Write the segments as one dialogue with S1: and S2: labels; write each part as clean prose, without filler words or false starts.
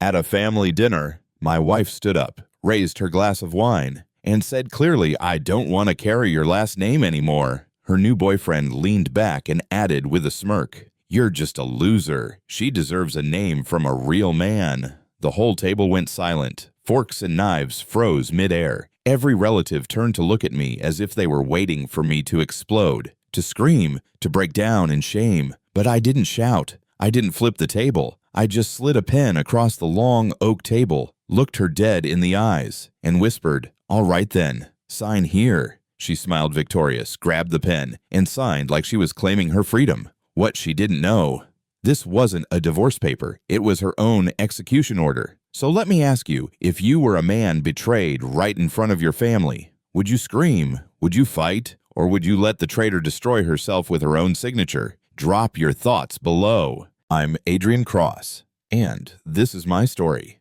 S1: At a family dinner, my wife stood up, raised her glass of wine, and said clearly, "I don't want to carry your last name anymore." Her new boyfriend leaned back and added with a smirk, "You're just a loser. She deserves a name from a real man." The whole table went silent. Forks and knives froze midair. Every relative turned to look at me as if they were waiting for me to explode, to scream, to break down in shame. But I didn't shout. I didn't flip the table. I just slid a pen across the long oak table, looked her dead in the eyes, and whispered, "All right then, sign here." She smiled victorious, grabbed the pen, and signed like she was claiming her freedom. What she didn't know, this wasn't a divorce paper. It was her own execution order. So let me ask you, if you were a man betrayed right in front of your family, would you scream? Would you fight? Or would you let the traitor destroy herself with her own signature? Drop your thoughts below. I'm Adrian Cross, and this is my story.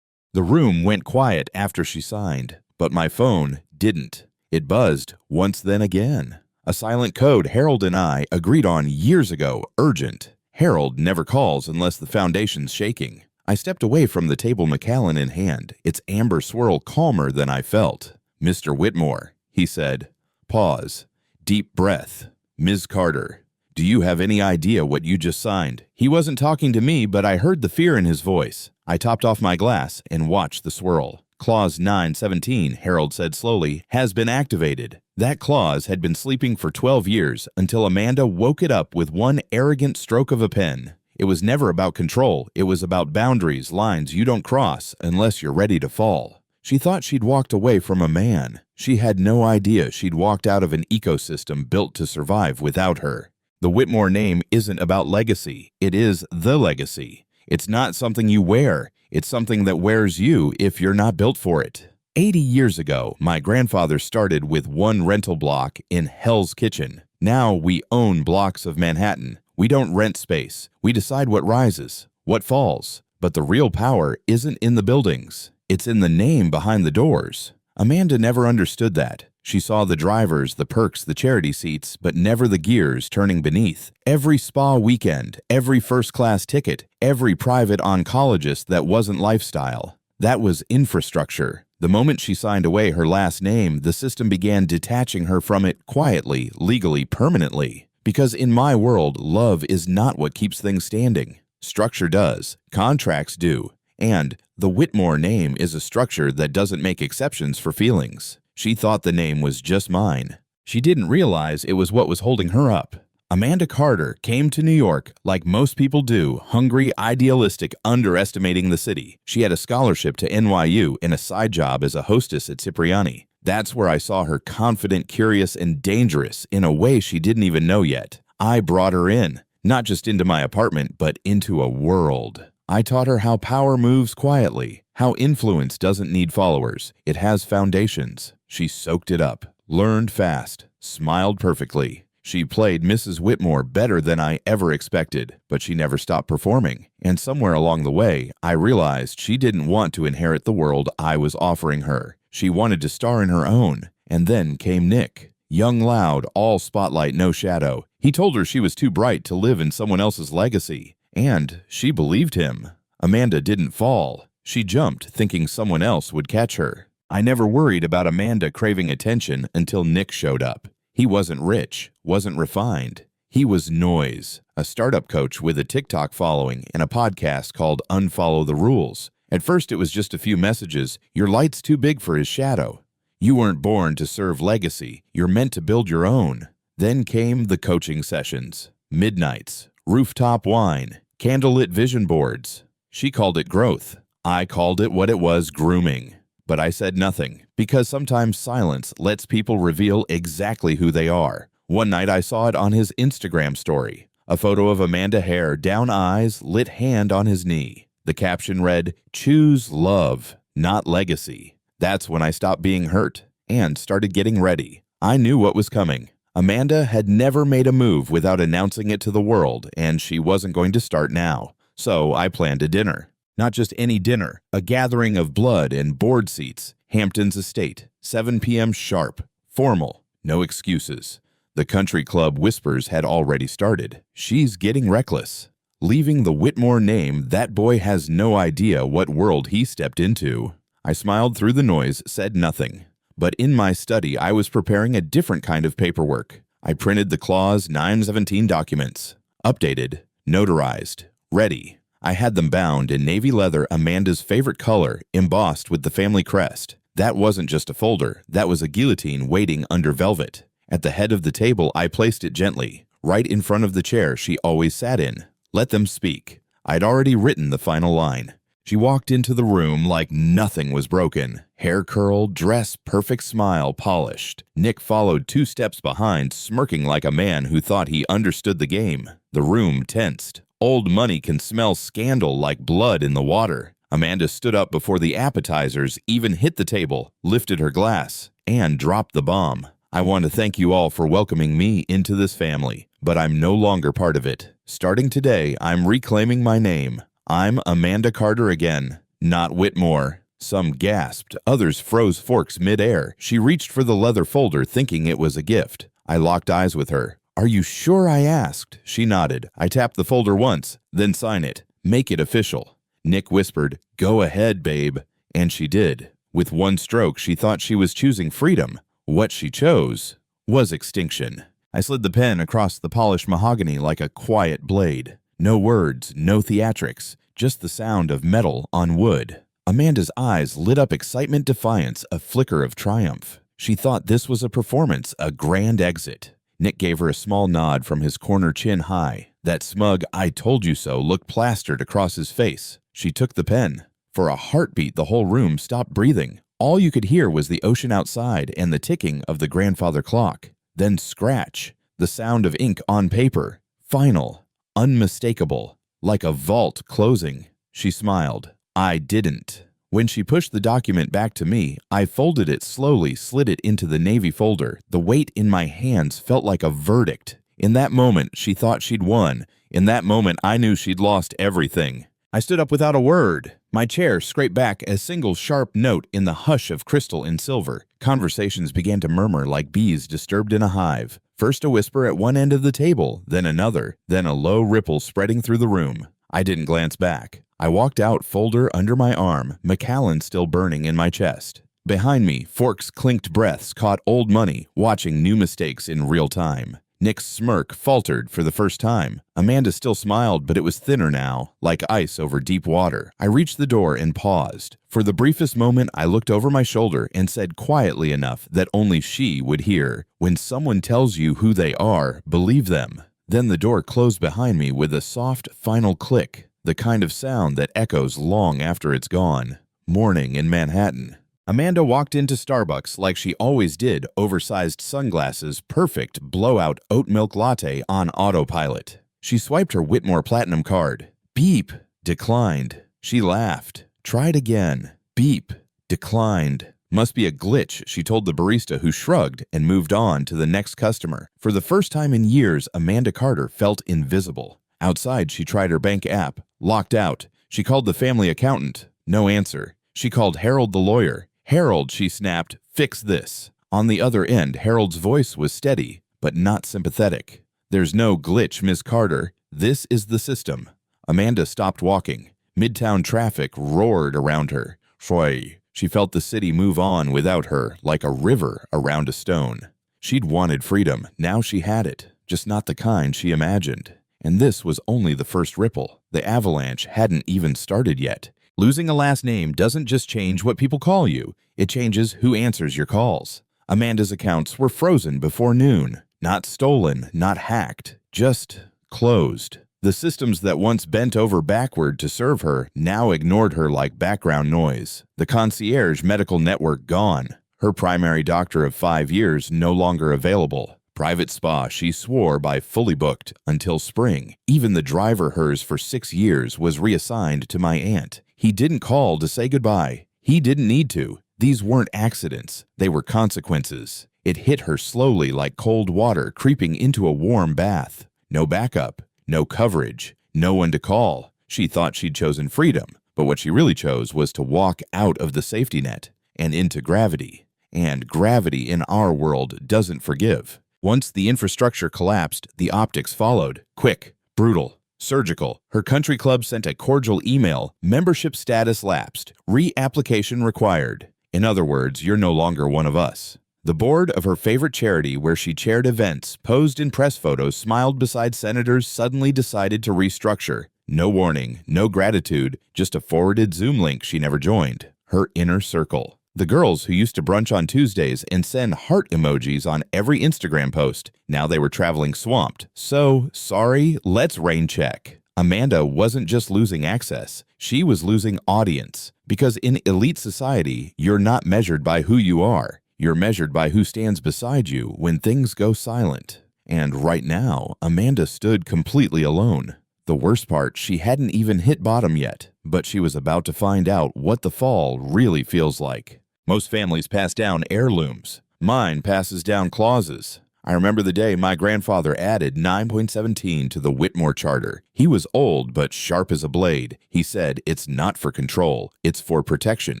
S1: The room went quiet after she signed, but my phone didn't. It buzzed once then again. A silent code Harold and I agreed on years ago, urgent. Harold never calls unless the foundation's shaking. I stepped away from the table, Macallan in hand, its amber swirl calmer than I felt. "Mr. Whitmore," he said. Pause. Deep breath. "Ms. Carter, do you have any idea what you just signed?" He wasn't talking to me, but I heard the fear in his voice. I topped off my glass and watched the swirl. "Clause 917, Harold said slowly, "has been activated." That clause had been sleeping for 12 years until Amanda woke it up with one arrogant stroke of a pen. It was never about control. It was about boundaries, lines you don't cross unless you're ready to fall. She thought she'd walked away from a man. She had no idea she'd walked out of an ecosystem built to survive without her. The Whitmore name isn't about legacy. It is the legacy. It's not something you wear. It's something that wears you if you're not built for it. 80 years ago, my grandfather started with one rental block in Hell's Kitchen. Now we own blocks of Manhattan. We don't rent space. We decide what rises, what falls. But the real power isn't in the buildings. It's in the name behind the doors. Amanda never understood that. She saw the drivers, the perks, the charity seats, but never the gears turning beneath. Every spa weekend, every first-class ticket, every private oncologist that wasn't lifestyle. That was infrastructure. The moment she signed away her last name, the system began detaching her from it quietly, legally, permanently. Because in my world, love is not what keeps things standing. Structure does. Contracts do. And the Whitmore name is a structure that doesn't make exceptions for feelings. She thought the name was just mine. She didn't realize it was what was holding her up. Amanda Carter came to New York like most people do, hungry, idealistic, underestimating the city. She had a scholarship to NYU and a side job as a hostess at Cipriani. That's where I saw her confident, curious, and dangerous in a way she didn't even know yet. I brought her in, not just into my apartment, but into a world. I taught her how power moves quietly, how influence doesn't need followers. It has foundations. She soaked it up, learned fast, smiled perfectly. She played Mrs. Whitmore better than I ever expected, but she never stopped performing. And somewhere along the way, I realized she didn't want to inherit the world I was offering her. She wanted to star in her own. And then came Nick. Young, loud, all spotlight, no shadow. He told her she was too bright to live in someone else's legacy. And she believed him. Amanda didn't fall. She jumped, thinking someone else would catch her. I never worried about Amanda craving attention until Nick showed up. He wasn't rich, wasn't refined. He was noise, a startup coach with a TikTok following and a podcast called Unfollow the Rules. At first it was just a few messages. Your light's too big for his shadow. You weren't born to serve legacy. You're meant to build your own. Then came the coaching sessions. Midnights, rooftop wine, candlelit vision boards. She called it growth. I called it what it was, grooming. But I said nothing, because sometimes silence lets people reveal exactly who they are. One night I saw it on his Instagram story. A photo of Amanda Hare, down eyes, lit hand on his knee. The caption read, "Choose love, not legacy." That's when I stopped being hurt and started getting ready. I knew what was coming. Amanda had never made a move without announcing it to the world, and she wasn't going to start now. So I planned a dinner. Not just any dinner, a gathering of blood and board seats. Hampton's Estate, 7 p.m. sharp. Formal, no excuses. The country club whispers had already started. She's getting reckless. Leaving the Whitmore name, that boy has no idea what world he stepped into. I smiled through the noise, said nothing. But in my study, I was preparing a different kind of paperwork. I printed the Clause 917 documents. Updated, notarized, ready. I had them bound in navy leather, Amanda's favorite color, embossed with the family crest. That wasn't just a folder, that was a guillotine waiting under velvet. At the head of the table, I placed it gently, right in front of the chair she always sat in. Let them speak. I'd already written the final line. She walked into the room like nothing was broken. Hair curled, dress perfect, smile polished. Nick followed 2 steps behind, smirking like a man who thought he understood the game. The room tensed. Old money can smell scandal like blood in the water. Amanda stood up before the appetizers even hit the table, lifted her glass, and dropped the bomb. I want to thank you all for welcoming me into this family, but I'm no longer part of it. Starting today, I'm reclaiming my name. I'm Amanda Carter again, not Whitmore. Some gasped, others froze forks midair. She reached for the leather folder, thinking it was a gift. I locked eyes with her. Are you sure? I asked. She nodded. I tapped the folder once, then sign it. Make it official. Nick whispered, go ahead, babe. And she did. With one stroke, she thought she was choosing freedom. What she chose was extinction. I slid the pen across the polished mahogany like a quiet blade. No words, no theatrics, just the sound of metal on wood. Amanda's eyes lit up excitement, defiance, a flicker of triumph. She thought this was a performance, a grand exit. Nick gave her a small nod from his corner chin high. That smug "I told you so" looked plastered across his face. She took the pen. For a heartbeat, the whole room stopped breathing. All you could hear was the ocean outside and the ticking of the grandfather clock. Then scratch, the sound of ink on paper. Final, unmistakable, like a vault closing. She smiled. I didn't. When she pushed the document back to me, I folded it slowly, slid it into the navy folder. The weight in my hands felt like a verdict. In that moment, she thought she'd won. In that moment, I knew she'd lost everything. I stood up without a word. My chair scraped back a single sharp note in the hush of crystal and silver. Conversations began to murmur like bees disturbed in a hive. First a whisper at one end of the table, then another, then a low ripple spreading through the room. I didn't glance back. I walked out, folder under my arm, Macallan still burning in my chest. Behind me, Fork's clinked breaths caught old money, watching new mistakes in real time. Nick's smirk faltered for the first time. Amanda still smiled, but it was thinner now, like ice over deep water. I reached the door and paused. For the briefest moment, I looked over my shoulder and said quietly enough that only she would hear, when someone tells you who they are, believe them. Then the door closed behind me with a soft, final click, the kind of sound that echoes long after it's gone. Morning in Manhattan. Amanda walked into Starbucks like she always did, oversized sunglasses, perfect blowout oat milk latte on autopilot. She swiped her Whitmore Platinum card. Beep. Declined. She laughed. Tried again. Beep. Declined. Must be a glitch, she told the barista, who shrugged and moved on to the next customer. For the first time in years, Amanda Carter felt invisible. Outside, she tried her bank app. Locked out. She called the family accountant. No answer. She called Harold the lawyer. Harold, she snapped, fix this. On the other end, Harold's voice was steady, but not sympathetic. There's no glitch, Miss Carter. This is the system. Amanda stopped walking. Midtown traffic roared around her. Shoi. She felt the city move on without her, like a river around a stone. She'd wanted freedom. Now she had it, just not the kind she imagined. And this was only the first ripple. The avalanche hadn't even started yet. Losing a last name doesn't just change what people call you. It changes who answers your calls. Amanda's accounts were frozen before noon. Not stolen, not hacked, just closed. The systems that once bent over backward to serve her now ignored her like background noise. The concierge medical network gone. Her primary doctor of 5 years no longer available. Private spa she swore by fully booked until spring. Even the driver hers for 6 years was reassigned to my aunt. He didn't call to say goodbye. He didn't need to. These weren't accidents. They were consequences. It hit her slowly like cold water creeping into a warm bath. No backup, no coverage, no one to call. She thought she'd chosen freedom, but what she really chose was to walk out of the safety net and into gravity. And gravity in our world doesn't forgive. Once the infrastructure collapsed, the optics followed. Quick, brutal, Surgical. Her country club sent a cordial email. Membership status lapsed. Reapplication required. In other words, you're no longer one of us. The board of her favorite charity, where she chaired events, posed in press photos, smiled beside senators, suddenly decided to restructure. No warning, no gratitude, just a forwarded Zoom link she never joined. Her inner circle. The girls who used to brunch on Tuesdays and send heart emojis on every Instagram post. Now they were traveling swamped. So, sorry, let's rain check. Amanda wasn't just losing access, she was losing audience. Because in elite society, you're not measured by who you are. You're measured by who stands beside you when things go silent. And right now, Amanda stood completely alone. The worst part, she hadn't even hit bottom yet, but she was about to find out what the fall really feels like. Most families pass down heirlooms. Mine passes down clauses. I remember the day my grandfather added 9.17 to the Whitmore Charter. He was old but sharp as a blade. He said, "It's not for control, it's for protection,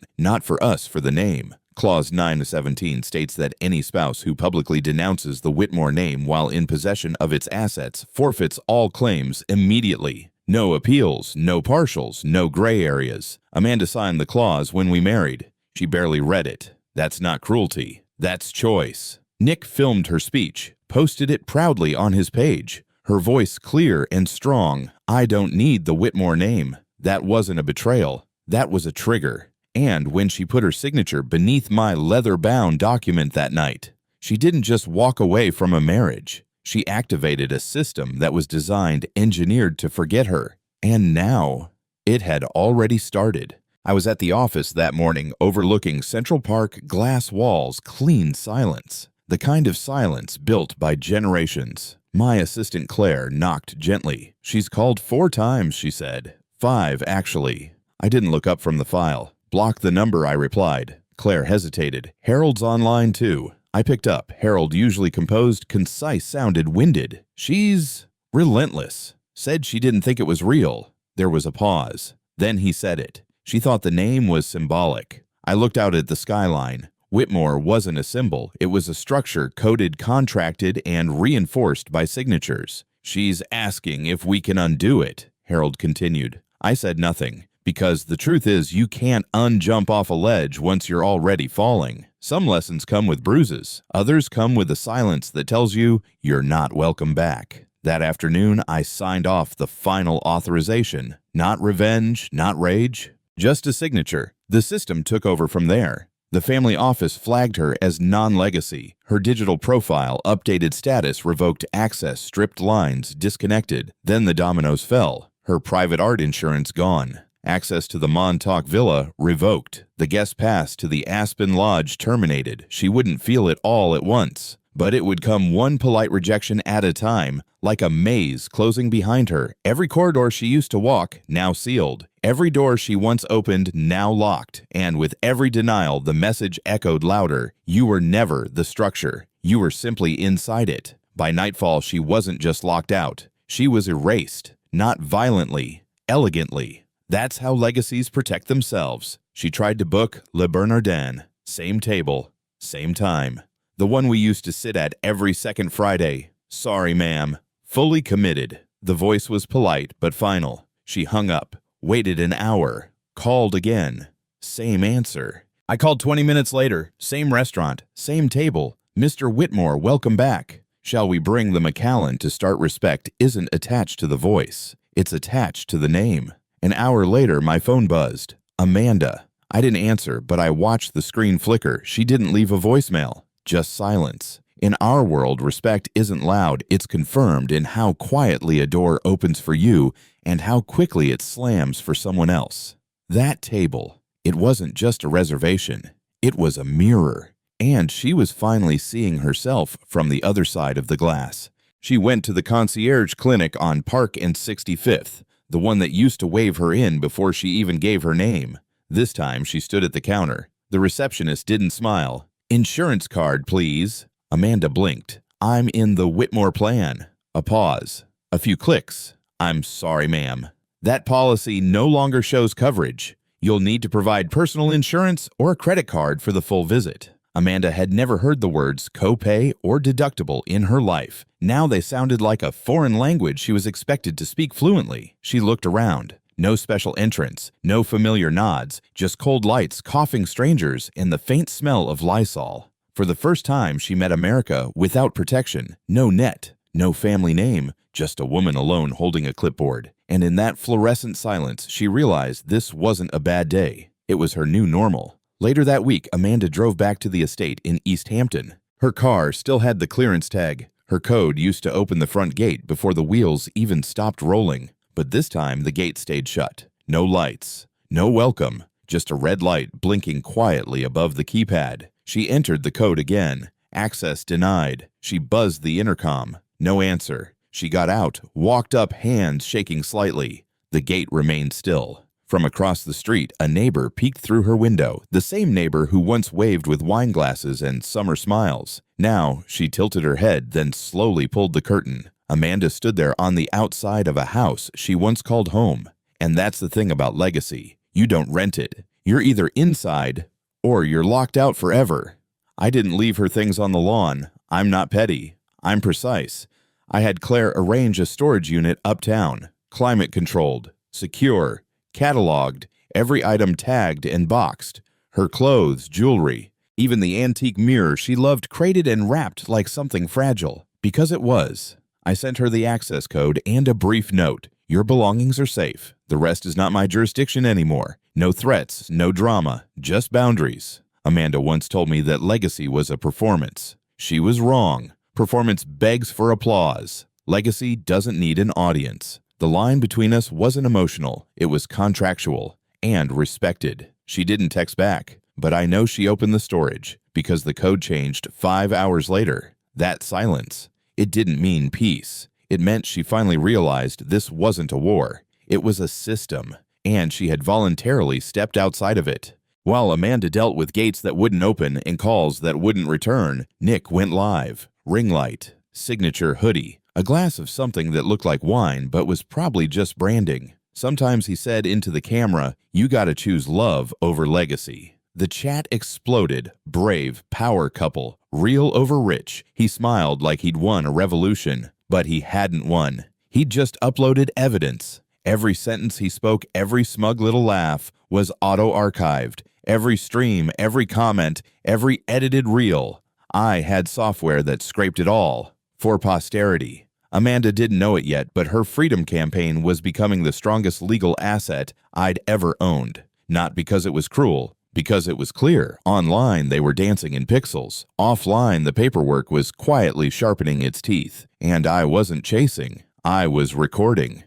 S1: not for us for the name." Clause 9-17 states that any spouse who publicly denounces the Whitmore name while in possession of its assets forfeits all claims immediately. No appeals, no partials, no gray areas. Amanda signed the clause when we married. She barely read it. That's not cruelty. That's choice. Nick filmed her speech, posted it proudly on his page. Her voice clear and strong. "I don't need the Whitmore name." That wasn't a betrayal. That was a trigger. And when she put her signature beneath my leather-bound document that night, she didn't just walk away from a marriage. She activated a system that was designed, engineered to forget her. And now, it had already started. I was at the office that morning, overlooking Central Park, glass walls, clean silence. The kind of silence built by generations. My assistant Claire knocked gently. "She's called 4 times, she said. 5, actually." I didn't look up from the file. "Block the number," I replied. Claire hesitated. "Harold's online too." I picked up. Harold, usually composed, concise, sounded winded. "She's relentless." Said she didn't think it was real. There was a pause. Then he said it. She thought the name was symbolic. I looked out at the skyline. Whitmore wasn't a symbol. It was a structure coded, contracted, and reinforced by signatures. "She's asking if we can undo it," Harold continued. I said nothing. Because the truth is, you can't unjump off a ledge once you're already falling. Some lessons come with bruises. Others come with a silence that tells you you're not welcome back. That afternoon, I signed off the final authorization. Not revenge, not rage, just a signature. The system took over from there. The family office flagged her as non-legacy. Her digital profile, updated status, revoked access, stripped lines, disconnected. Then the dominoes fell. Her private art insurance gone. Access to the Montauk Villa revoked. The guest pass to the Aspen Lodge terminated. She wouldn't feel it all at once, but it would come one polite rejection at a time, like a maze closing behind her. Every corridor she used to walk, now sealed. Every door she once opened, now locked. And with every denial, the message echoed louder. You were never the structure. You were simply inside it. By nightfall, she wasn't just locked out. She was erased. Not violently, elegantly. That's how legacies protect themselves. She tried to book Le Bernardin. Same table, same time. The one we used to sit at every second Friday. "Sorry, ma'am." Fully committed. The voice was polite but final. She hung up, waited an hour, called again. Same answer. I called 20 minutes later. Same restaurant, same table. "Mr. Whitmore, welcome back." Shall we bring the McAllen to start? Respect isn't attached to the voice. It's attached to the name. An hour later, my phone buzzed. Amanda. I didn't answer, but I watched the screen flicker. She didn't leave a voicemail, just silence. In our world, respect isn't loud. It's confirmed in how quietly a door opens for you and how quickly it slams for someone else. That table, it wasn't just a reservation. It was a mirror. And she was finally seeing herself from the other side of the glass. She went to the concierge clinic on Park and 65th. The one that used to wave her in before she even gave her name. This time, she stood at the counter. The receptionist didn't smile. "Insurance card, please." Amanda blinked. "I'm in the Whitmore plan." A pause. A few clicks. "I'm sorry, ma'am. That policy no longer shows coverage. You'll need to provide personal insurance or a credit card for the full visit." Amanda had never heard the words copay or deductible in her life. Now they sounded like a foreign language she was expected to speak fluently. She looked around. No special entrance, no familiar nods, just cold lights, coughing strangers, and the faint smell of Lysol. For the first time, she met America without protection. No net, no family name, just a woman alone holding a clipboard. And in that fluorescent silence, she realized this wasn't a bad day. It was her new normal. Later that week, Amanda drove back to the estate in East Hampton. Her car still had the clearance tag. Her code used to open the front gate before the wheels even stopped rolling. But this time, the gate stayed shut. No lights, no welcome, just a red light blinking quietly above the keypad. She entered the code again. Access denied. She buzzed the intercom. No answer. She got out, walked up, hands shaking slightly. The gate remained still. From across the street, a neighbor peeked through her window, the same neighbor who once waved with wine glasses and summer smiles. Now, she tilted her head, then slowly pulled the curtain. Amanda stood there on the outside of a house she once called home. And that's the thing about legacy. You don't rent it. You're either inside or you're locked out forever. I didn't leave her things on the lawn. I'm not petty. I'm precise. I had Claire arrange a storage unit uptown, climate-controlled, secure, cataloged, every item tagged and boxed. Her clothes, jewelry, even the antique mirror she loved crated and wrapped like something fragile. Because it was. I sent her the access code and a brief note. Your belongings are safe. The rest is not my jurisdiction anymore. No threats, no drama, just boundaries. Amanda once told me that legacy was a performance. She was wrong. Performance begs for applause. Legacy doesn't need an audience. The line between us wasn't emotional. It was contractual and respected. She didn't text back, but I know she opened the storage because the code changed 5 hours later. That silence, it didn't mean peace. It meant she finally realized this wasn't a war. It was a system, and she had voluntarily stepped outside of it. While Amanda dealt with gates that wouldn't open and calls that wouldn't return, Nick went live. Ring light, signature hoodie, a glass of something that looked like wine but was probably just branding. Sometimes he said into the camera, "You gotta choose love over legacy." The chat exploded. Brave, power couple, real over rich. He smiled like he'd won a revolution, but he hadn't won. He'd just uploaded evidence. Every sentence he spoke, every smug little laugh was auto-archived. Every stream, every comment, every edited reel. I had software that scraped it all for posterity. Amanda didn't know it yet, but her freedom campaign was becoming the strongest legal asset I'd ever owned. Not because it was cruel, because it was clear. Online, they were dancing in pixels. Offline, the paperwork was quietly sharpening its teeth. And I wasn't chasing. I was recording.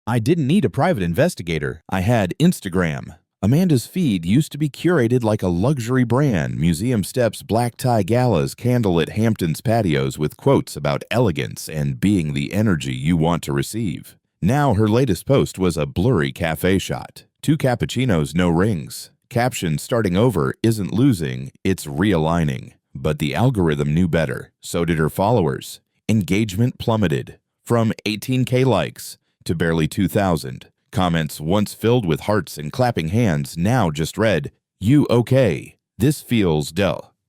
S1: I didn't need a private investigator. I had Instagram. Amanda's feed used to be curated like a luxury brand, museum steps, black tie galas, candlelit Hamptons patios with quotes about elegance and being the energy you want to receive. Now her latest post was a blurry cafe shot. 2 cappuccinos, no rings. Caption starting over isn't losing, it's realigning. But the algorithm knew better. So did her followers. Engagement plummeted from 18K likes to barely 2,000. Comments once filled with hearts and clapping hands now just read, "You okay? This feels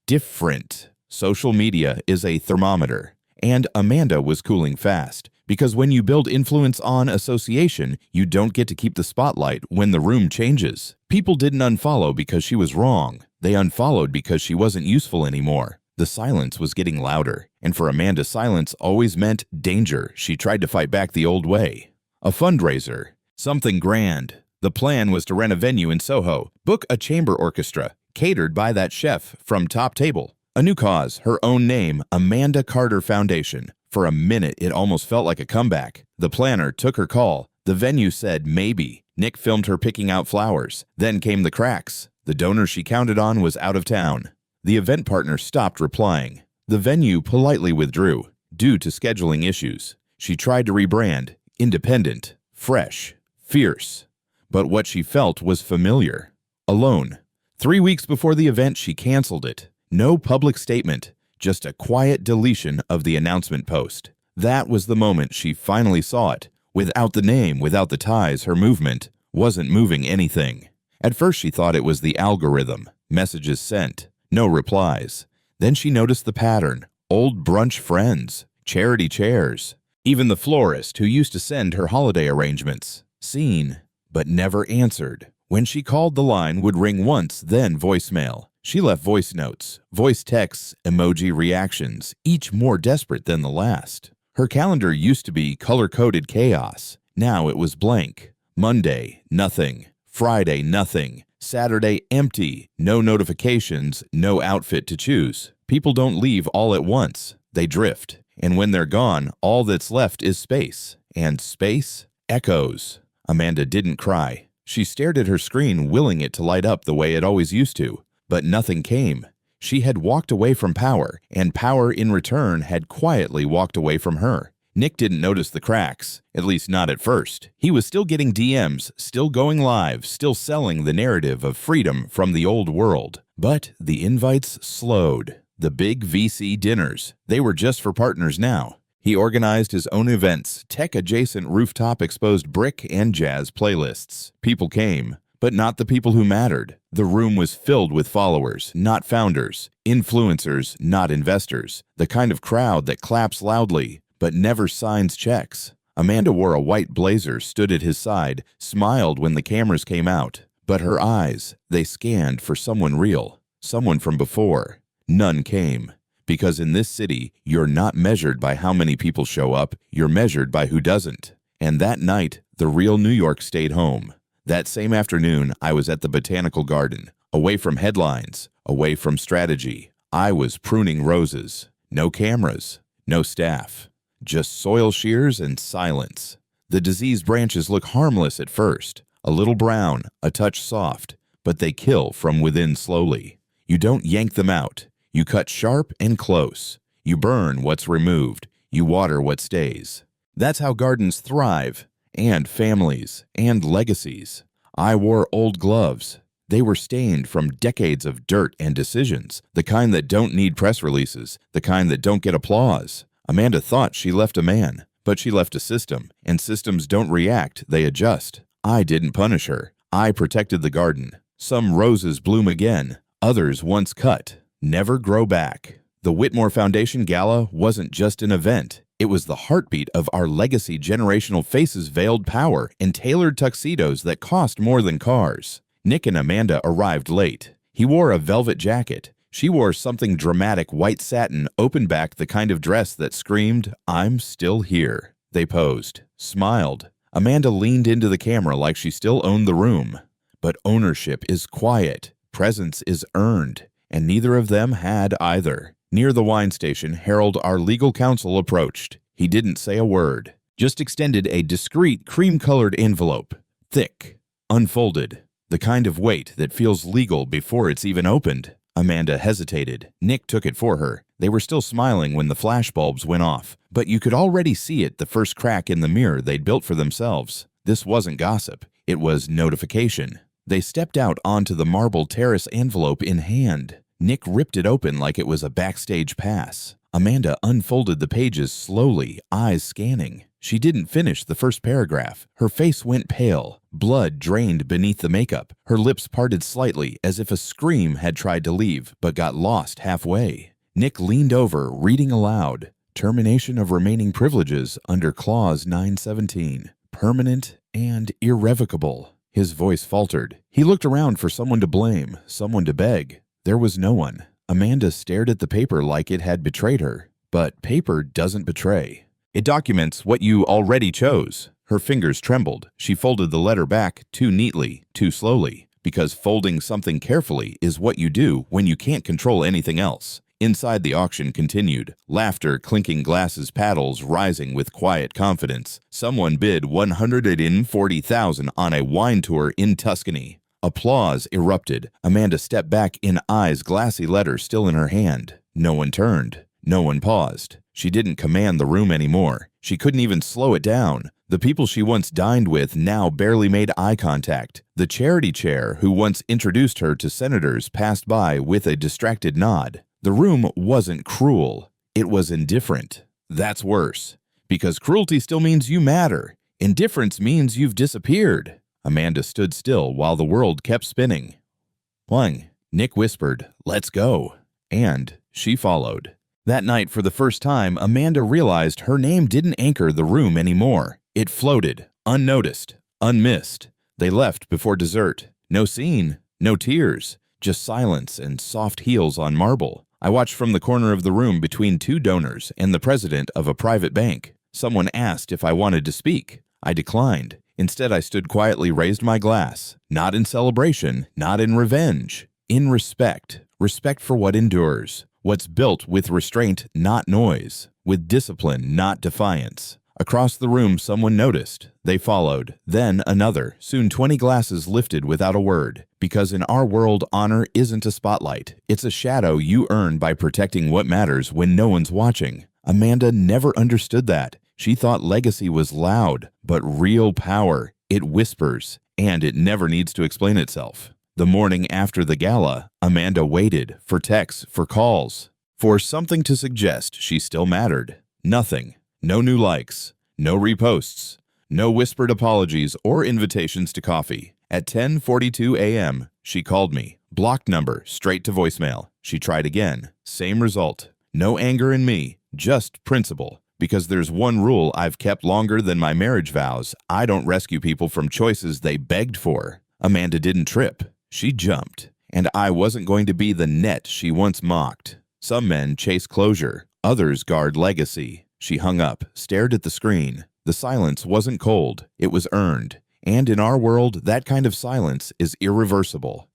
S1: different." Social media is a thermometer. And Amanda was cooling fast. Because when you build influence on association, you don't get to keep the spotlight when the room changes. People didn't unfollow because she was wrong. They unfollowed because she wasn't useful anymore. The silence was getting louder. And for Amanda, silence always meant danger. She tried to fight back the old way. A fundraiser. Something grand. The plan was to rent a venue in Soho, book a chamber orchestra, catered by that chef from Top Table. A new cause, her own name, Amanda Carter Foundation. For a minute, it almost felt like a comeback. The planner took her call. The venue said maybe. Nick filmed her picking out flowers. Then came the cracks. The donor she counted on was out of town. The event partner stopped replying. The venue politely withdrew, due to scheduling issues. She tried to rebrand, independent, fresh, fierce. But what she felt was familiar. Alone. 3 weeks before the event, she canceled it. No public statement, just a quiet deletion of the announcement post. That was the moment she finally saw it. Without the name, without the ties, her movement wasn't moving anything. At first she thought it was the algorithm. Messages sent. No replies. Then she noticed the pattern. Old brunch friends. Charity chairs. Even the florist who used to send her holiday arrangements. Seen, but never answered. When she called, the line would ring once, then voicemail. She left voice notes, voice texts, emoji reactions, each more desperate than the last. Her calendar used to be color-coded chaos. Now it was blank. Monday, nothing. Friday, nothing. Saturday, empty. No notifications, no outfit to choose. People don't leave all at once. They drift. And when they're gone, all that's left is space. And space? Echoes. Amanda didn't cry. She stared at her screen, willing it to light up the way it always used to. But nothing came. She had walked away from power, and power in return had quietly walked away from her. Nick didn't notice the cracks, at least not at first. He was still getting DMs, still going live, still selling the narrative of freedom from the old world. But the invites slowed. The big VC dinners, they were just for partners now. He organized his own events, tech-adjacent rooftop exposed brick and jazz playlists. People came, but not the people who mattered. The room was filled with followers, not founders, influencers, not investors, the kind of crowd that claps loudly, but never signs checks. Amanda wore a white blazer, stood at his side, smiled when the cameras came out. But her eyes, they scanned for someone real, someone from before. None came. Because in this city, you're not measured by how many people show up, you're measured by who doesn't. And that night, the real New York stayed home. That same afternoon, I was at the Botanical Garden, away from headlines, away from strategy. I was pruning roses. No cameras, no staff. Just soil shears and silence. The diseased branches look harmless at first, a little brown, a touch soft, but they kill from within slowly. You don't yank them out. You cut sharp and close. You burn what's removed. You water what stays. That's how gardens thrive, and families, and legacies. I wore old gloves. They were stained from decades of dirt and decisions, the kind that don't need press releases, the kind that don't get applause. Amanda thought she left a man, but she left a system, and systems don't react, they adjust. I didn't punish her. I protected the garden. Some roses bloom again, others once cut never grow back. The Whitmore Foundation Gala wasn't just an event. It was the heartbeat of our legacy. Generational faces veiled power in tailored tuxedos that cost more than cars. Nick and Amanda arrived late. He wore a velvet jacket. She wore something dramatic, white satin, open back, the kind of dress that screamed, "I'm still here." They posed, smiled. Amanda leaned into the camera like she still owned the room. But ownership is quiet. Presence is earned. And neither of them had either. Near the wine station, Harold, our legal counsel, approached. He didn't say a word, just extended a discreet cream-colored envelope. Thick, unfolded, the kind of weight that feels legal before it's even opened. Amanda hesitated. Nick took it for her. They were still smiling when the flashbulbs went off, but you could already see it, the first crack in the mirror they'd built for themselves. This wasn't gossip. It was notification. They stepped out onto the marble terrace, envelope in hand. Nick ripped it open like it was a backstage pass. Amanda unfolded the pages slowly, eyes scanning. She didn't finish the first paragraph. Her face went pale. Blood drained beneath the makeup. Her lips parted slightly as if a scream had tried to leave, but got lost halfway. Nick leaned over, reading aloud. Termination of remaining privileges under Clause 917. Permanent and irrevocable. His voice faltered. He looked around for someone to blame, someone to beg. There was no one. Amanda stared at the paper like it had betrayed her. But paper doesn't betray. It documents what you already chose. Her fingers trembled. She folded the letter back too neatly, too slowly, because folding something carefully is what you do when you can't control anything else. Inside, the auction continued. Laughter, clinking glasses, paddles rising with quiet confidence. Someone bid $140,000 on a wine tour in Tuscany. Applause erupted. Amanda stepped back in eyes, glassy letter still in her hand. No one turned. No one paused. She didn't command the room anymore. She couldn't even slow it down. The people she once dined with now barely made eye contact. The charity chair who once introduced her to senators passed by with a distracted nod. The room wasn't cruel. It was indifferent. That's worse. Because cruelty still means you matter. Indifference means you've disappeared. Amanda stood still while the world kept spinning. Huang, Nick whispered, "Let's go." And she followed. That night, for the first time, Amanda realized her name didn't anchor the room anymore. It floated, unnoticed, unmissed. They left before dessert. No scene, no tears, just silence and soft heels on marble. I watched from the corner of the room between two donors and the president of a private bank. Someone asked if I wanted to speak. I declined. Instead, I stood quietly, raised my glass. Not in celebration, not in revenge. In respect. Respect for what endures. What's built with restraint, not noise. With discipline, not defiance. Across the room, someone noticed. They followed. Then another. Soon 20 glasses lifted without a word. Because in our world, honor isn't a spotlight. It's a shadow you earn by protecting what matters when no one's watching. Amanda never understood that. She thought legacy was loud, but real power. It whispers, and it never needs to explain itself. The morning after the gala, Amanda waited for texts, for calls, for something to suggest she still mattered. Nothing. No new likes. No reposts. No whispered apologies or invitations to coffee. At 10:42 a.m., she called me. Blocked number, straight to voicemail. She tried again. Same result. No anger in me, just principle. Because there's one rule I've kept longer than my marriage vows. I don't rescue people from choices they begged for. Amanda didn't trip. She jumped. And I wasn't going to be the net she once mocked. Some men chase closure. Others guard legacy. She hung up, stared at the screen. The silence wasn't cold. It was earned. And in our world, that kind of silence is irreversible.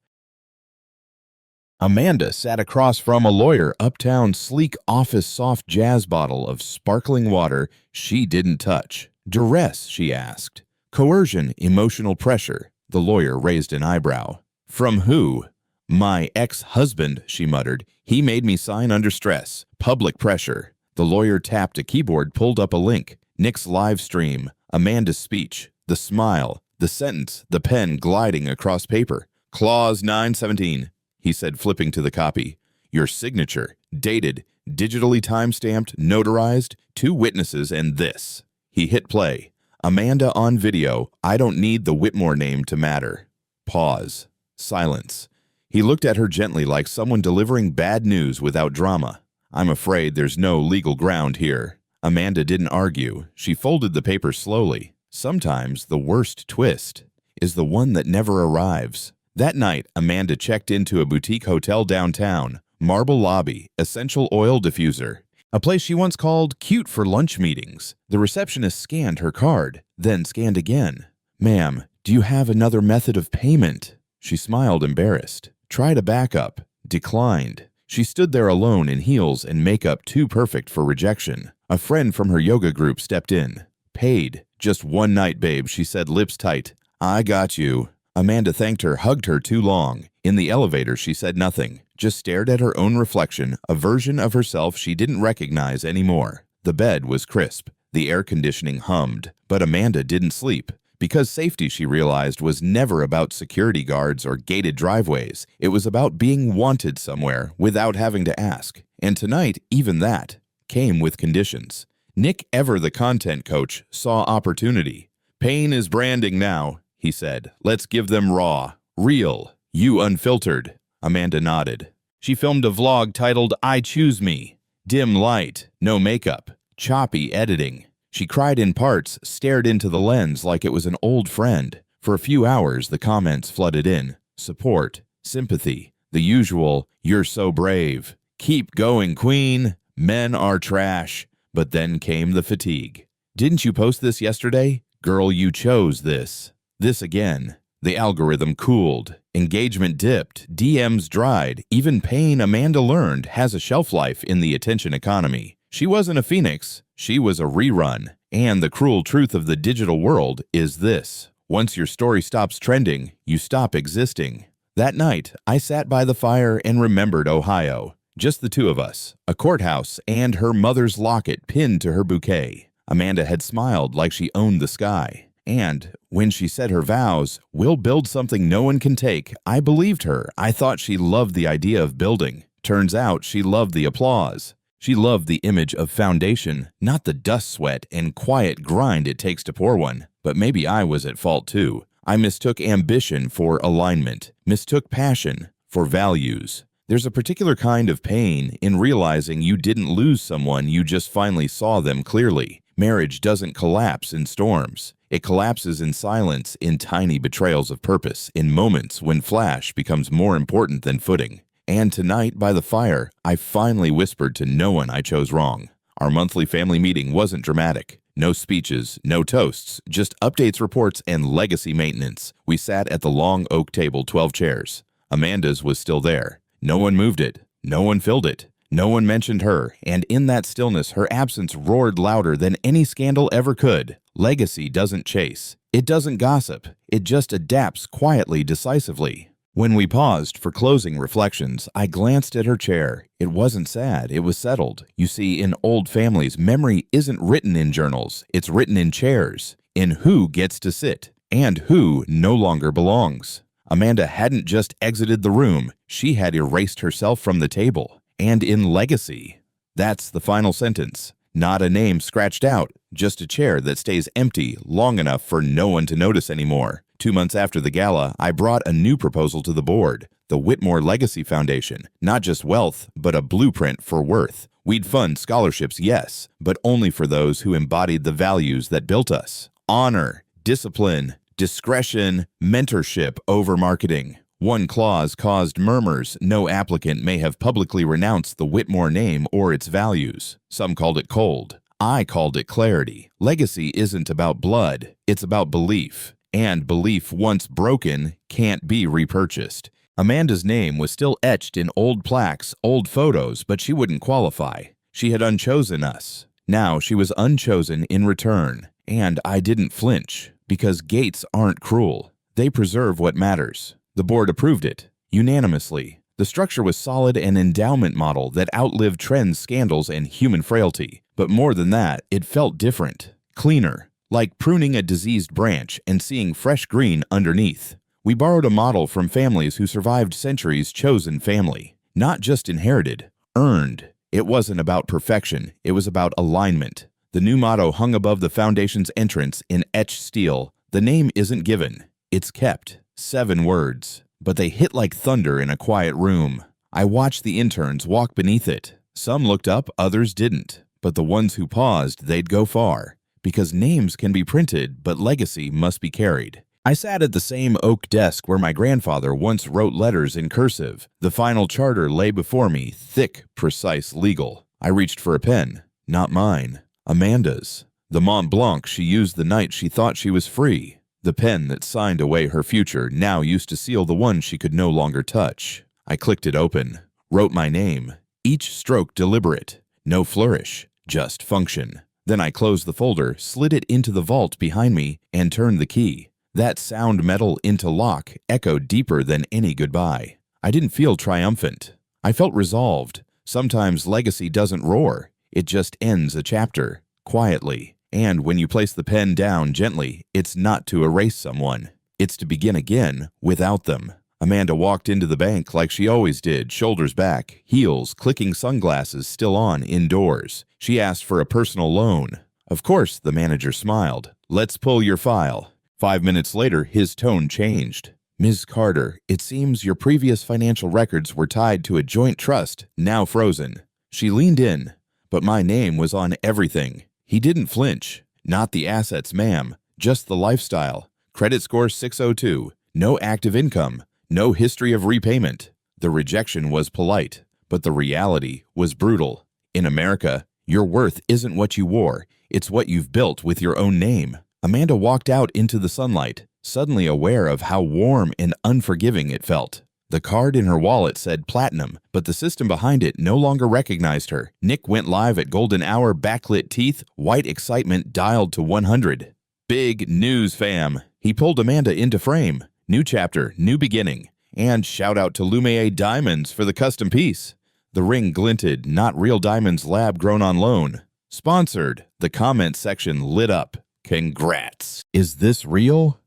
S1: Amanda sat across from a lawyer, uptown, sleek office soft jazz bottle of sparkling water she didn't touch. Duress, she asked. Coercion, emotional pressure. The lawyer raised an eyebrow. From who? My ex-husband, she muttered. He made me sign under stress. Public pressure. The lawyer tapped a keyboard, pulled up a link. Nick's live stream. Amanda's speech. The smile. The sentence. The pen gliding across paper. Clause 917. He said, flipping to the copy. Your signature, dated, digitally time-stamped, notarized, 2 witnesses, and this. He hit play. Amanda on video. I don't need the Whitmore name to matter. Pause. Silence. He looked at her gently like someone delivering bad news without drama. I'm afraid there's no legal ground here. Amanda didn't argue. She folded the paper slowly. Sometimes the worst twist is the one that never arrives. That night, Amanda checked into a boutique hotel downtown, marble lobby, essential oil diffuser, a place she once called cute for lunch meetings. The receptionist scanned her card, then scanned again. Ma'am, do you have another method of payment? She smiled, embarrassed. Tried a backup. Declined. She stood there alone in heels and makeup too perfect for rejection. A friend from her yoga group stepped in. Paid. Just one night, babe, she said, lips tight. I got you. Amanda thanked her, hugged her too long. In the elevator, she said nothing, just stared at her own reflection, a version of herself she didn't recognize anymore. The bed was crisp. The air conditioning hummed. But Amanda didn't sleep. Because safety, she realized, was never about security guards or gated driveways. It was about being wanted somewhere without having to ask. And tonight, even that came with conditions. Nick, ever the content coach, saw opportunity. Pain is branding now, he said. Let's give them raw, real, you unfiltered. Amanda nodded. She filmed a vlog titled I Choose Me. Dim light, no makeup, choppy editing. She cried in parts, stared into the lens like it was an old friend. For a few hours, the comments flooded in. Support, sympathy, the usual, you're so brave. Keep going, queen. Men are trash. But then came the fatigue. Didn't you post this yesterday? Girl, you chose this. This again. The algorithm cooled. Engagement dipped. DMs dried. Even pain, Amanda learned, has a shelf life in the attention economy. She wasn't a phoenix. She was a rerun. And the cruel truth of the digital world is this. Once your story stops trending, you stop existing. That night, I sat by the fire and remembered Ohio. Just the two of us, a courthouse, and her mother's locket pinned to her bouquet. Amanda had smiled like she owned the sky. And when she said her vows, we'll build something no one can take, I believed her. I thought she loved the idea of building. Turns out she loved the applause. She loved the image of foundation, not the dust sweat and quiet grind it takes to pour one. But maybe I was at fault too. I mistook ambition for alignment, mistook passion for values. There's a particular kind of pain in realizing you didn't lose someone, you just finally saw them clearly. Marriage doesn't collapse in storms. It collapses in silence, in tiny betrayals of purpose, in moments when flash becomes more important than footing. And tonight, by the fire, I finally whispered to no one I chose wrong. Our monthly family meeting wasn't dramatic. No speeches, no toasts, just updates, reports, and legacy maintenance. We sat at the long oak table, 12 chairs. Amanda's was still there. No one moved it. No one filled it. No one mentioned her, and in that stillness, her absence roared louder than any scandal ever could. Legacy doesn't chase. It doesn't gossip. It just adapts quietly, decisively. When we paused for closing reflections, I glanced at her chair. It wasn't sad, it was settled. You see, in old families, memory isn't written in journals. It's written in chairs, in who gets to sit, and who no longer belongs. Amanda hadn't just exited the room, she had erased herself from the table. And in legacy. That's the final sentence. Not a name scratched out, just a chair that stays empty long enough for no one to notice anymore. 2 months after the gala, I brought a new proposal to the board, the Whitmore Legacy Foundation. Not just wealth, but a blueprint for worth. We'd fund scholarships, yes, but only for those who embodied the values that built us. Honor, discipline, discretion, mentorship over marketing. One clause caused murmurs. No applicant may have publicly renounced the Whitmore name or its values. Some called it cold. I called it clarity. Legacy isn't about blood, it's about belief. And belief, once broken, can't be repurchased. Amanda's name was still etched in old plaques, old photos, but she wouldn't qualify. She had unchosen us. Now she was unchosen in return. And I didn't flinch, because gates aren't cruel. They preserve what matters. The board approved it, unanimously. The structure was solid, an endowment model that outlived trends, scandals, and human frailty. But more than that, it felt different, cleaner, like pruning a diseased branch and seeing fresh green underneath. We borrowed a model from families who survived centuries, chosen family. Not just inherited, earned. It wasn't about perfection, it was about alignment. The new motto hung above the foundation's entrance in etched steel. The name isn't given, it's kept. 7 words, but they hit like thunder in a quiet room. I watched the interns walk beneath it. Some looked up, others didn't. But the ones who paused, they'd go far. Because names can be printed, but legacy must be carried. I sat at the same oak desk where my grandfather once wrote letters in cursive. The final charter lay before me, thick, precise, legal. I reached for a pen. Not mine. Amanda's. The Mont Blanc she used the night she thought she was free. The pen that signed away her future now used to seal the one she could no longer touch. I clicked it open, wrote my name, each stroke deliberate, no flourish, just function. Then I closed the folder, slid it into the vault behind me, and turned the key. That sound metal into lock echoed deeper than any goodbye. I didn't feel triumphant. I felt resolved. Sometimes legacy doesn't roar. It just ends a chapter, quietly. And when you place the pen down gently, it's not to erase someone. It's to begin again without them. Amanda walked into the bank like she always did, shoulders back, heels, clicking sunglasses still on indoors. She asked for a personal loan. Of course, the manager smiled. Let's pull your file. 5 minutes later, his tone changed. Ms. Carter, it seems your previous financial records were tied to a joint trust, now frozen. She leaned in, but my name was on everything. He didn't flinch. Not the assets, ma'am, just the lifestyle. Credit score 602, no active income, no history of repayment. The rejection was polite, but the reality was brutal. In America, your worth isn't what you wore, it's what you've built with your own name. Amanda walked out into the sunlight, suddenly aware of how warm and unforgiving it felt. The card in her wallet said platinum, but the system behind it no longer recognized her. Nick went live at golden hour, backlit teeth, white excitement dialed to 100. Big news, fam. He pulled Amanda into frame. New chapter, new beginning. And shout out to Lumiere Diamonds for the custom piece. The ring glinted, not real diamonds, lab grown on loan. Sponsored. The comment section lit up. Congrats. Is this real?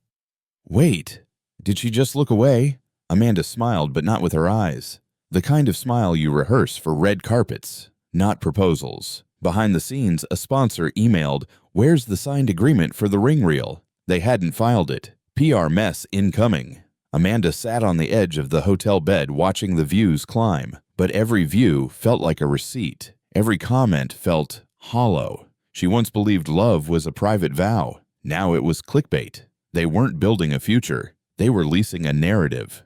S1: Wait, did she just look away? Amanda smiled, but not with her eyes. The kind of smile you rehearse for red carpets, not proposals. Behind the scenes, a sponsor emailed, "Where's the signed agreement for the ring reel?" They hadn't filed it. PR mess incoming. Amanda sat on the edge of the hotel bed watching the views climb, but every view felt like a receipt. Every comment felt hollow. She once believed love was a private vow. Now it was clickbait. They weren't building a future. They were leasing a narrative.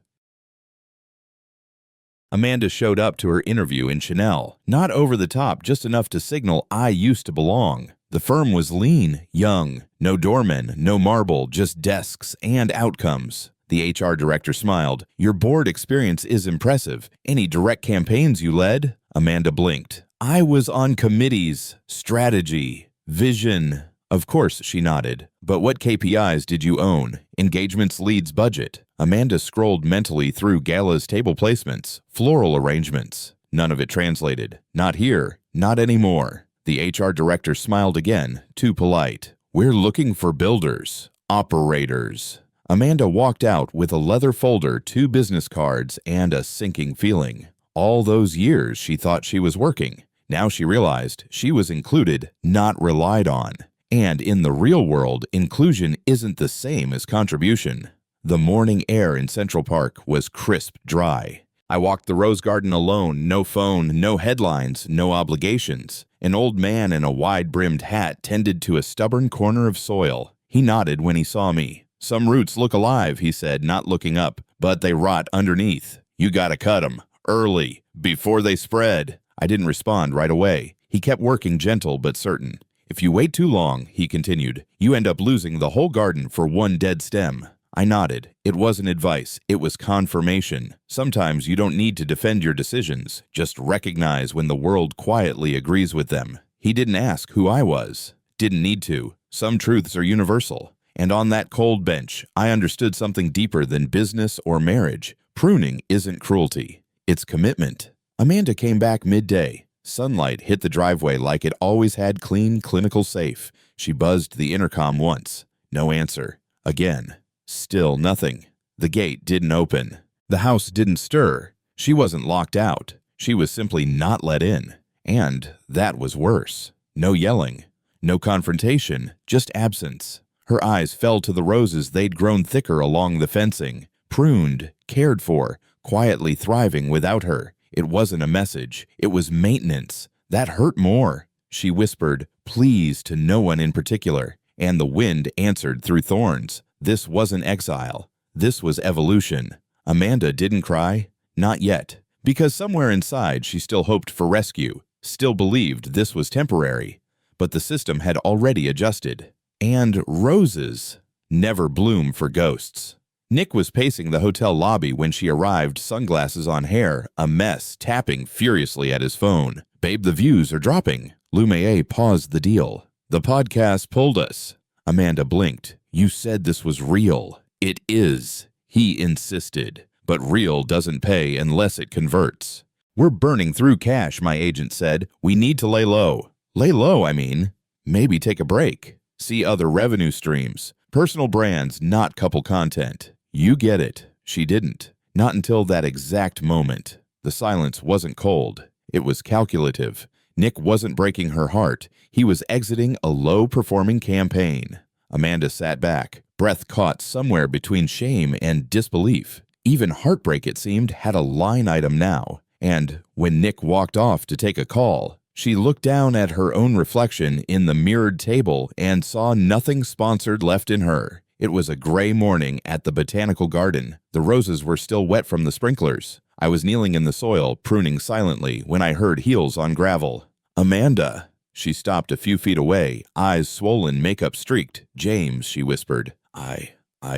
S1: Amanda showed up to her interview in Chanel. Not over the top, just enough to signal I used to belong. The firm was lean, young. No doormen, no marble, just desks and outcomes. The HR director smiled. Your board experience is impressive. Any direct campaigns you led? Amanda blinked. I was on committees, strategy, vision. Of course, she nodded. But what KPIs did you own? Engagements, leads, budget. Amanda scrolled mentally through Gala's table placements, floral arrangements. None of it translated. Not here, not anymore. The HR director smiled again, too polite. We're looking for builders, operators. Amanda walked out with a leather folder, 2 business cards, and a sinking feeling. All those years she thought she was working. Now she realized she was included, not relied on. And in the real world, inclusion isn't the same as contribution. The morning air in Central Park was crisp dry. I walked the rose garden alone, no phone, no headlines, no obligations. An old man in a wide-brimmed hat tended to a stubborn corner of soil. He nodded when he saw me. Some roots look alive, he said, not looking up, but they rot underneath. You gotta cut 'em, early, before they spread. I didn't respond right away. He kept working, gentle but certain. If you wait too long, he continued, you end up losing the whole garden for one dead stem. I nodded. It wasn't advice, it was confirmation. Sometimes you don't need to defend your decisions, just recognize when the world quietly agrees with them. He didn't ask who I was. Didn't need to. Some truths are universal. And on that cold bench, I understood something deeper than business or marriage. Pruning isn't cruelty. It's commitment. Amanda came back midday. Sunlight hit the driveway like it always had, clean, clinical safe. She buzzed the intercom once. No answer. Again. Still nothing. The gate didn't open. The house didn't stir. She wasn't locked out. She was simply not let in. And that was worse. No yelling. No confrontation. Just absence. Her eyes fell to the roses they'd grown thicker along the fencing. Pruned, cared for, quietly thriving without her. It wasn't a message. It was maintenance. That hurt more. She whispered, please, to no one in particular. And the wind answered through thorns. This wasn't exile. This was evolution. Amanda didn't cry. Not yet. Because somewhere inside she still hoped for rescue. Still believed this was temporary. But the system had already adjusted. And roses never bloom for ghosts. Nick was pacing the hotel lobby when she arrived, sunglasses on hair, a mess, tapping furiously at his phone. Babe, the views are dropping. Lumiere paused the deal. The podcast pulled us. Amanda blinked. You said this was real. It is. He insisted. But real doesn't pay unless it converts. We're burning through cash, my agent said. We need to lay low. Lay low, I mean. Maybe take a break. See other revenue streams. Personal brands, not couple content. You get it. She didn't. Not until that exact moment. The silence wasn't cold. It was calculative. Nick wasn't breaking her heart. He was exiting a low-performing campaign. Amanda sat back, breath caught somewhere between shame and disbelief. Even heartbreak, it seemed, had a line item now. And when Nick walked off to take a call, she looked down at her own reflection in the mirrored table and saw nothing sponsored left in her. It was a gray morning at the botanical garden. The roses were still wet from the sprinklers. I was kneeling in the soil, pruning silently, when I heard heels on gravel. Amanda. She stopped a few feet away, eyes swollen, makeup streaked. James, she whispered. I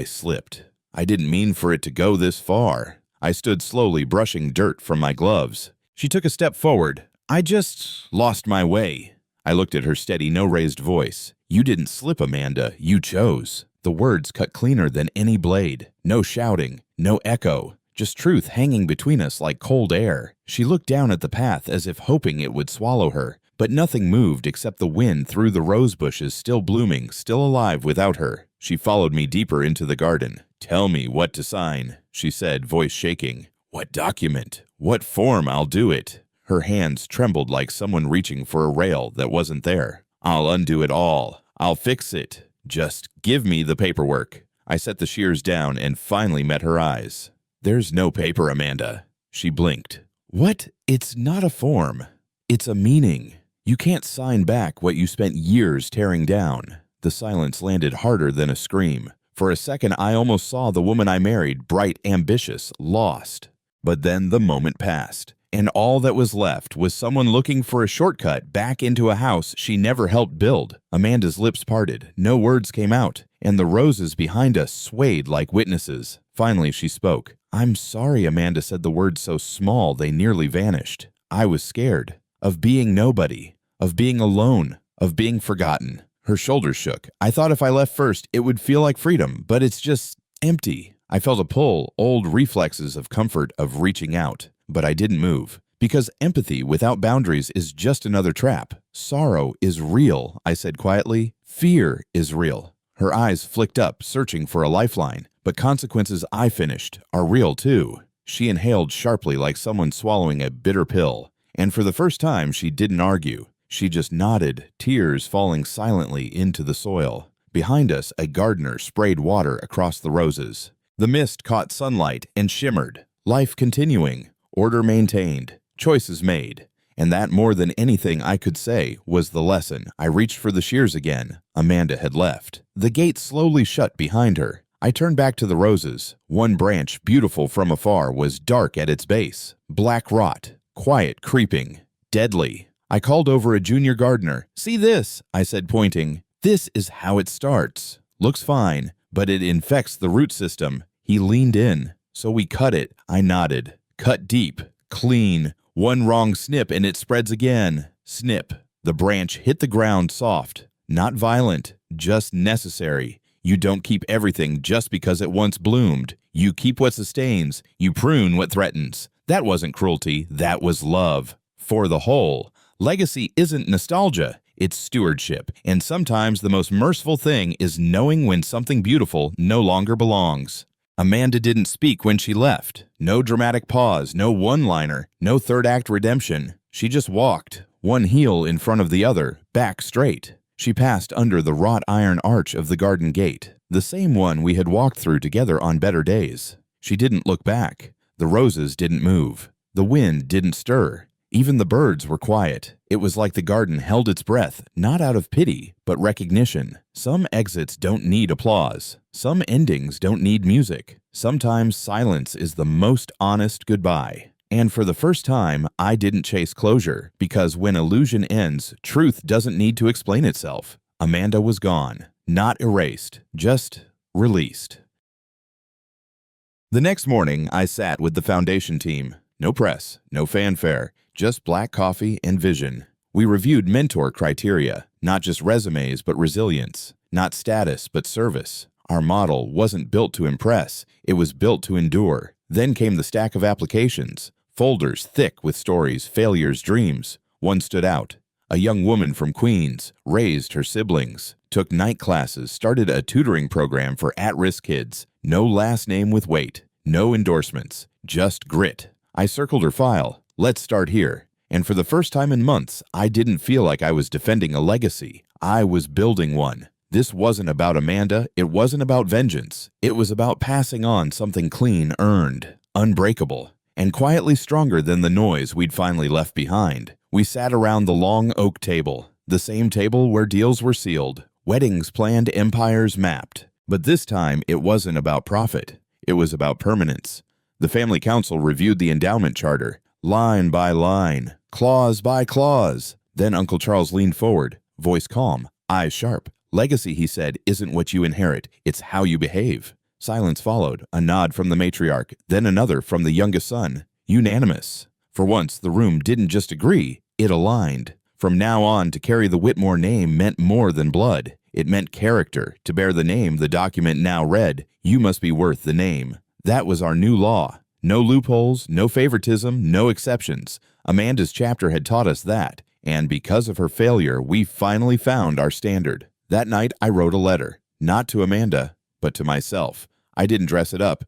S1: slipped. I didn't mean for it to go this far. I stood slowly, brushing dirt from my gloves. She took a step forward. I just lost my way. I looked at her steady, no-raised voice. You didn't slip, Amanda. You chose. The words cut cleaner than any blade. No shouting, no echo. Just truth hanging between us like cold air. She looked down at the path as if hoping it would swallow her. But nothing moved except the wind through the rose bushes, still blooming, still alive without her. She followed me deeper into the garden. Tell me what to sign, she said, voice shaking. What document? What form? I'll do it. Her hands trembled like someone reaching for a rail that wasn't there. I'll undo it all. I'll fix it. Just give me the paperwork. I set the shears down and finally met her eyes. "There's no paper, Amanda." She blinked. "What? It's not a form. It's a meaning. You can't sign back what you spent years tearing down." The silence landed harder than a scream. For a second, I almost saw the woman I married, bright, ambitious, lost. But then the moment passed, and all that was left was someone looking for a shortcut back into a house she never helped build. Amanda's lips parted, no words came out, and the roses behind us swayed like witnesses. Finally, she spoke. "I'm sorry," Amanda said the words so small they nearly vanished. "I was scared. Of being nobody. Of being alone. Of being forgotten." Her shoulders shook. "I thought if I left first, it would feel like freedom, but it's just empty." I felt a pull, old reflexes of comfort, of reaching out. But I didn't move. Because empathy without boundaries is just another trap. "Sorrow is real," I said quietly. "Fear is real." Her eyes flicked up, searching for a lifeline. "But consequences," I finished, "are real too." She inhaled sharply like someone swallowing a bitter pill. And for the first time, she didn't argue. She just nodded, tears falling silently into the soil. Behind us, a gardener sprayed water across the roses. The mist caught sunlight and shimmered. Life continuing, order maintained, choices made. And that, more than anything I could say, was the lesson. I reached for the shears again. Amanda had left. The gate slowly shut behind her. I turned back to the roses. One branch, beautiful from afar, was dark at its base. Black rot, quiet creeping, deadly. I called over a junior gardener. "See this," I said, pointing. "This is how it starts. Looks fine, but it infects the root system." He leaned in. "So we cut it." I nodded. "Cut deep, clean. One wrong snip and it spreads again." Snip. The branch hit the ground soft. Not violent, just necessary. You don't keep everything just because it once bloomed. You keep what sustains. You prune what threatens. That wasn't cruelty. That was love. For the whole. Legacy isn't nostalgia, it's stewardship, and sometimes the most merciful thing is knowing when something beautiful no longer belongs. Amanda didn't speak when she left. No dramatic pause, no one-liner, no third-act redemption. She just walked, one heel in front of the other, back straight. She passed under the wrought iron arch of the garden gate, the same one we had walked through together on better days. She didn't look back. The roses didn't move. The wind didn't stir. Even the birds were quiet. It was like the garden held its breath, not out of pity, but recognition. Some exits don't need applause. Some endings don't need music. Sometimes silence is the most honest goodbye. And for the first time, I didn't chase closure, because when illusion ends, truth doesn't need to explain itself. Amanda was gone. Not erased, just released. The next morning, I sat with the foundation team. No press, no fanfare. Just black coffee and vision. We reviewed mentor criteria, not just resumes but resilience, not status but service. Our model wasn't built to impress, it was built to endure. Then came the stack of applications, folders thick with stories, failures, dreams. One stood out. A young woman from Queens, raised her siblings, took night classes, started a tutoring program for at-risk kids. No last name with weight, no endorsements, just grit. I circled her file. Let's start here. And for the first time in months, I didn't feel like I was defending a legacy. I was building one. This wasn't about Amanda. It wasn't about vengeance. It was about passing on something clean, earned, unbreakable, and quietly stronger than the noise we'd finally left behind. We sat around the long oak table, the same table where deals were sealed, weddings planned, empires mapped. But this time, it wasn't about profit. It was about permanence. The family council reviewed the endowment charter, line by line, clause by clause. Then Uncle Charles leaned forward, voice calm, eyes sharp. "Legacy," he said, "isn't what you inherit. It's how you behave." Silence followed, a nod from the matriarch, then another from the youngest son. Unanimous. For once, the room didn't just agree, it aligned. From now on, to carry the Whitmore name meant more than blood. It meant character. To bear the name the document now read, you must be worth the name. That was our new law. No loopholes, no favoritism, no exceptions. Amanda's chapter had taught us that, and because of her failure, we finally found our standard. That night, I wrote a letter, not to Amanda, but to myself. I didn't dress it up,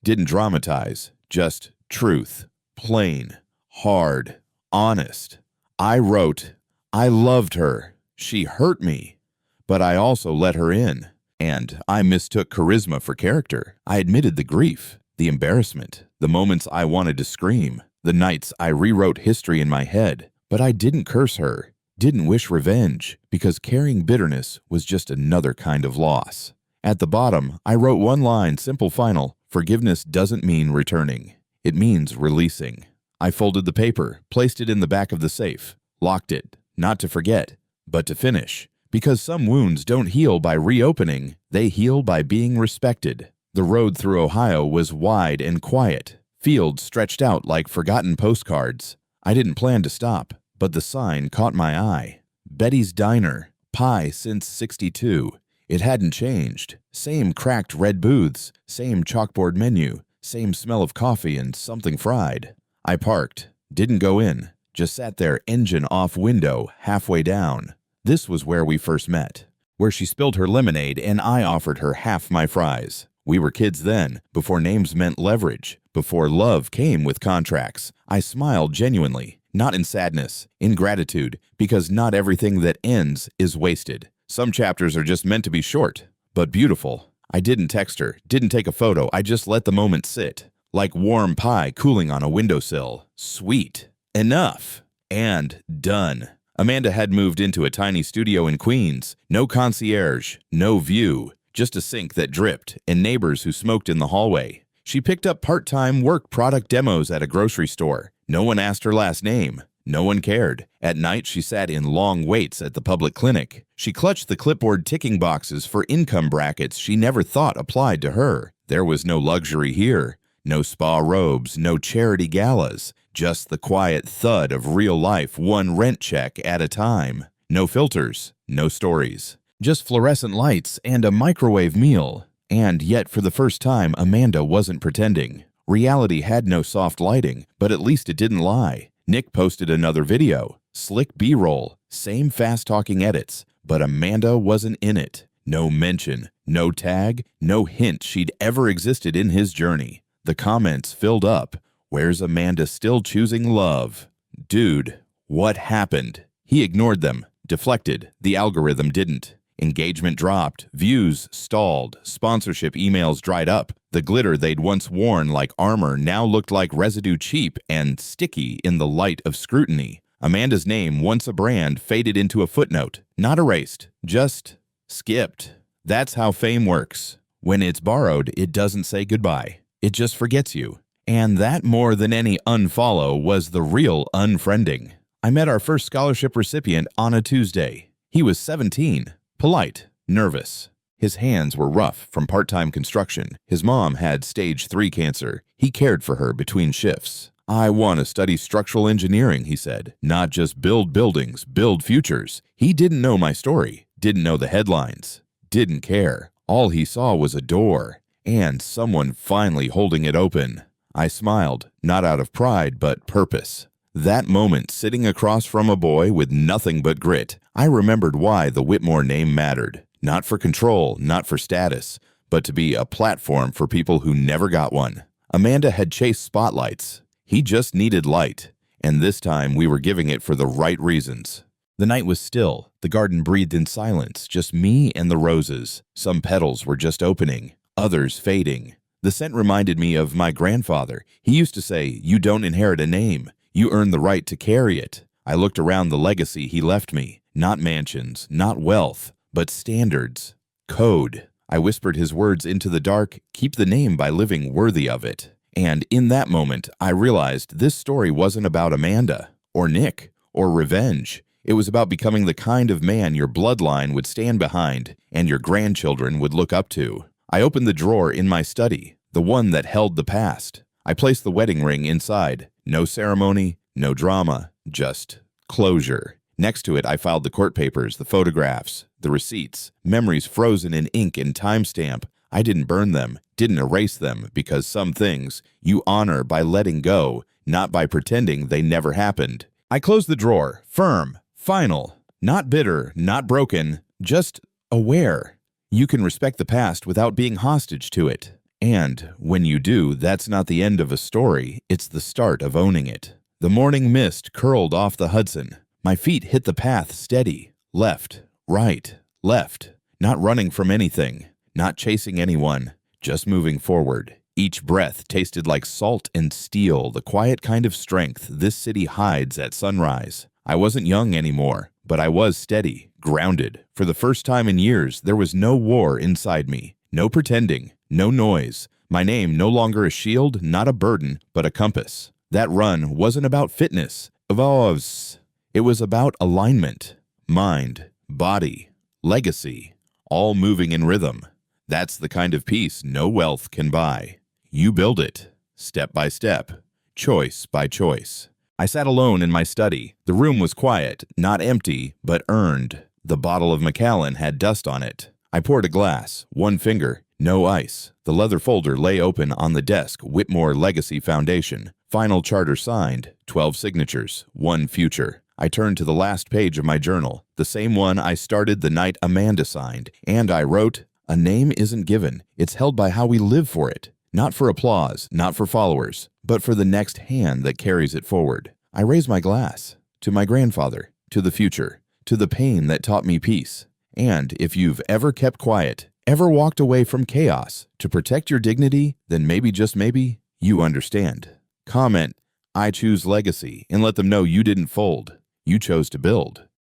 S1: didn't dramatize, just truth, plain, hard, honest. I wrote, "I loved her. She hurt me, but I also let her in. And I mistook charisma for character. I admitted the grief, the embarrassment, the moments I wanted to scream, the nights I rewrote history in my head. But I didn't curse her, didn't wish revenge, because carrying bitterness was just another kind of loss. At the bottom, I wrote one line, simple final: forgiveness doesn't mean returning. It means releasing. I folded the paper, placed it in the back of the safe, locked it, not to forget, but to finish. Because some wounds don't heal by reopening, they heal by being respected. The road through Ohio was wide and quiet. Fields stretched out like forgotten postcards. I didn't plan to stop, but the sign caught my eye. Betty's Diner, pie since '62. It hadn't changed. Same cracked red booths, same chalkboard menu, same smell of coffee and something fried. I parked, didn't go in, just sat there, engine off window, halfway down. This was where we first met, where she spilled her lemonade and I offered her half my fries. We were kids then, before names meant leverage, before love came with contracts. I smiled genuinely, not in sadness, in gratitude, because not everything that ends is wasted. Some chapters are just meant to be short, but beautiful. I didn't text her, didn't take a photo, I just let the moment sit. Like warm pie cooling on a windowsill. Sweet. Enough. And done. Amanda had moved into a tiny studio in Queens. No concierge, no view, just a sink that dripped and neighbors who smoked in the hallway. She picked up part-time work product demos at a grocery store. No one asked her last name. No one cared. At night, she sat in long waits at the public clinic. She clutched the clipboard ticking boxes for income brackets she never thought applied to her. There was no luxury here. No spa robes, no charity galas. Just the quiet thud of real life, one rent check at a time. No filters, no stories. Just fluorescent lights and a microwave meal. And yet, for the first time, Amanda wasn't pretending. Reality had no soft lighting, but at least it didn't lie. Nick posted another video. Slick B-roll, same fast-talking edits, but Amanda wasn't in it. No mention, no tag, no hint she'd ever existed in his journey. The comments filled up. Where's Amanda still choosing love? Dude, what happened? He ignored them, deflected. The algorithm didn't. Engagement dropped, views stalled, sponsorship emails dried up. The glitter they'd once worn like armor now looked like residue, cheap and sticky in the light of scrutiny. Amanda's name, once a brand, faded into a footnote. Not erased, just skipped. That's how fame works. When it's borrowed, it doesn't say goodbye. It just forgets you. And that, more than any unfollow, was the real unfriending. I met our first scholarship recipient on a Tuesday. He was 17. Polite, nervous. His hands were rough from part-time construction. His mom had stage 3 cancer. He cared for her between shifts. I want to study structural engineering, he said. Not just build buildings, build futures. He didn't know my story, didn't know the headlines, didn't care. All he saw was a door, and someone finally holding it open. I smiled, not out of pride, but purpose. That moment, sitting across from a boy with nothing but grit, I remembered why the Whitmore name mattered. Not for control, not for status, but to be a platform for people who never got one. Amanda had chased spotlights. He just needed light, and this time we were giving it for the right reasons. The night was still. The garden breathed in silence, just me and the roses. Some petals were just opening, others fading. The scent reminded me of my grandfather. He used to say, "You don't inherit a name. You earn the right to carry it." I looked around the legacy he left me. Not mansions, not wealth, but standards. Code. I whispered his words into the dark, keep the name by living worthy of it. And in that moment, I realized this story wasn't about Amanda, or Nick, or revenge. It was about becoming the kind of man your bloodline would stand behind and your grandchildren would look up to. I opened the drawer in my study, the one that held the past. I placed the wedding ring inside. No ceremony, no drama, just closure. Next to it, I filed the court papers, the photographs, the receipts, memories frozen in ink and timestamp. I didn't burn them, didn't erase them, because some things you honor by letting go, not by pretending they never happened. I closed the drawer, firm, final, not bitter, not broken, just aware. You can respect the past without being hostage to it. And when you do, that's not the end of a story, it's the start of owning it. The morning mist curled off the Hudson. My feet hit the path steady, left, right, left, not running from anything, not chasing anyone, just moving forward. Each breath tasted like salt and steel, the quiet kind of strength this city hides at sunrise. I wasn't young anymore, but I was steady, grounded. For the first time in years, there was no war inside me. No pretending, no noise. My name no longer a shield, not a burden, but a compass. That run wasn't about fitness. It was about alignment. Mind, body, legacy, all moving in rhythm. That's the kind of peace no wealth can buy. You build it, step by step, choice by choice. I sat alone in my study. The room was quiet, not empty, but earned. The bottle of Macallan had dust on it. I poured a glass, one finger, no ice. The leather folder lay open on the desk, Whitmore Legacy Foundation. Final charter signed, 12 signatures, one future. I turned to the last page of my journal, the same one I started the night Amanda signed, and I wrote, "A name isn't given. It's held by how we live for it. Not for applause, not for followers, but for the next hand that carries it forward." I raise my glass to my grandfather, to the future, to the pain that taught me peace. And if you've ever kept quiet, ever walked away from chaos to protect your dignity, then maybe, just maybe, you understand. Comment, "I choose legacy," and let them know you didn't fold. You chose to build.